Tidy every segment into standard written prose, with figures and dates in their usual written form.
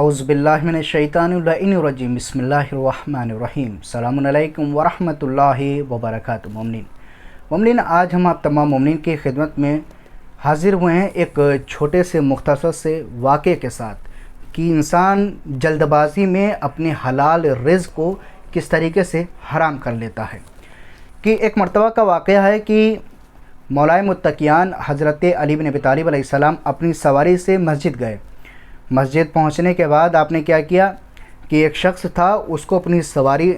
اعوذ باللہ من الشیطان الرجیم بسم اللہ الرحمن الرحیم السلام علیکم ورحمۃ اللہ وبرکاتہ۔ مومنین آج ہم آپ تمام مومنین کی خدمت میں حاضر ہوئے ہیں ایک چھوٹے سے مختصر سے واقعے کے ساتھ کہ انسان جلد بازی میں اپنے حلال رزق کو کس طریقے سے حرام کر لیتا ہے۔ کہ ایک مرتبہ کا واقعہ ہے کہ مولائے متقیان حضرت علی بن ابی طالب علیہ السلام اپنی سواری سے مسجد گئے۔ مسجد پہنچنے کے بعد آپ نے کیا کیا کہ ایک شخص تھا، اس کو اپنی سواری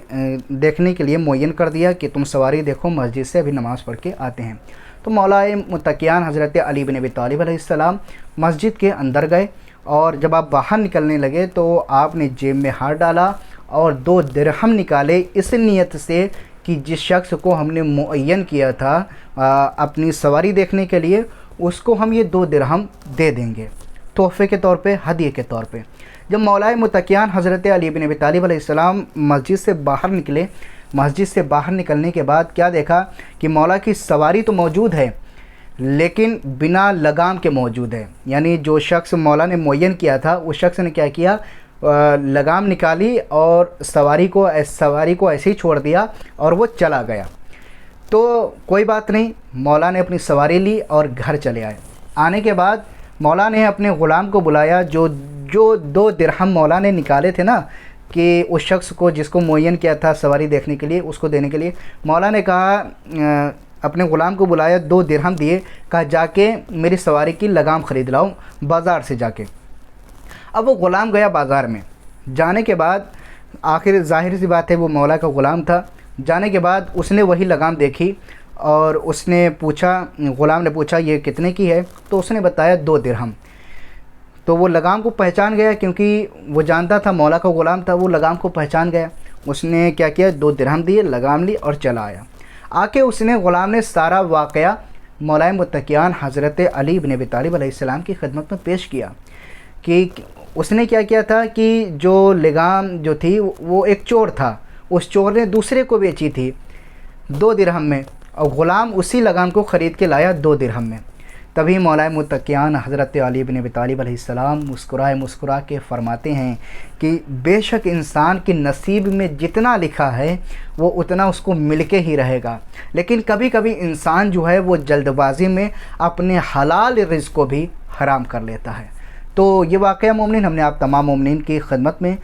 دیکھنے کے لیے معین کر دیا کہ تم سواری دیکھو، مسجد سے ابھی نماز پڑھ کے آتے ہیں۔ تو مولائے متقیان حضرت علی بن ابی طالب علیہ السلام مسجد کے اندر گئے، اور جب آپ باہر نکلنے لگے تو آپ نے جیب میں ہاتھ ڈالا اور 2 درہم نکالے، اس نیت سے کہ جس شخص کو ہم نے معین کیا تھا اپنی سواری دیکھنے کے لیے، اس کو ہم یہ 2 درہم دے دیں گے تحفے کے طور پہ، ہدیے کے طور پہ۔ جب مولائے متقیان حضرت علی بن ابی طالب علیہ السلام مسجد سے باہر نکلے، مسجد سے باہر نکلنے کے بعد کیا دیکھا کہ مولا کی سواری تو موجود ہے لیکن بنا لگام کے موجود ہے۔ یعنی جو شخص مولا نے معین کیا تھا اس شخص نے کیا کیا، لگام نکالی اور سواری کو ایسے ہی چھوڑ دیا اور وہ چلا گیا۔ تو کوئی بات نہیں، مولا نے اپنی سواری لی اور گھر چلے آئے۔ آنے کے بعد مولا نے اپنے غلام کو بلایا، جو 2 درہم مولا نے نکالے تھے نا کہ اس شخص کو جس کو معین کیا تھا سواری دیکھنے کے لیے، اس کو دینے کے لیے، مولا نے کہا، اپنے غلام کو بلایا، 2 درہم دیے، کہا جا کے میری سواری کی لگام خرید لاؤ بازار سے جا کے۔ اب وہ غلام گیا بازار میں، جانے کے بعد آخر ظاہر سی بات ہے وہ مولا کا غلام تھا، جانے کے بعد اس نے وہی لگام دیکھی اور اس نے پوچھا، غلام نے پوچھا یہ کتنے کی ہے؟ تو اس نے بتایا 2 درہم۔ تو وہ لگام کو پہچان گیا، کیونکہ وہ جانتا تھا مولا کا غلام تھا، وہ لگام کو پہچان گیا۔ اس نے کیا کیا، 2 درہم دیے، لگام لی اور چلا آیا۔ آ کے غلام نے سارا واقعہ مولائے متقیان حضرت علی بن ابی طالب علیہ السلام کی خدمت میں پیش کیا کہ اس نے کیا کیا تھا کہ جو لگام جو تھی وہ ایک چور تھا، اس چور نے دوسرے کو بیچی تھی 2 درہم میں، اور غلام اسی لگام کو خرید کے لایا 2 درہم میں۔ تبھی مولائے متقیان حضرت علی بن ابی طالب علیہ السلام مسکرا کے فرماتے ہیں کہ بے شک انسان کے نصیب میں جتنا لکھا ہے وہ اتنا اس کو مل کے ہی رہے گا، لیکن کبھی کبھی انسان جو ہے وہ جلد بازی میں اپنے حلال رزق کو بھی حرام کر لیتا ہے۔ تو یہ واقعہ مومنین ہم نے آپ تمام مومنین کی خدمت میں،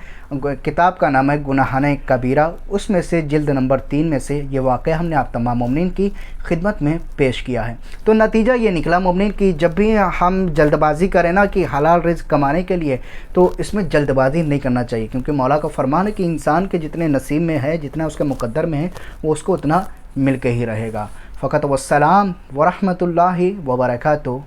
کتاب کا نام ہے گناہانہ کبیرہ، اس میں سے جلد نمبر 3 میں سے یہ واقعہ ہم نے آپ تمام مومنین کی خدمت میں پیش کیا ہے۔ تو نتیجہ یہ نکلا مومنین کہ جب بھی ہم جلد بازی کریں نا کہ حلال رزق کمانے کے لیے، تو اس میں جلد بازی نہیں کرنا چاہیے، کیونکہ مولا کا فرمان ہے کہ انسان کے جتنے نصیب میں ہے، جتنا اس کے مقدر میں ہے، وہ اس کو اتنا مل کے ہی رہے گا۔ فقط والسلام ورحمۃ اللہ وبرکاتہ۔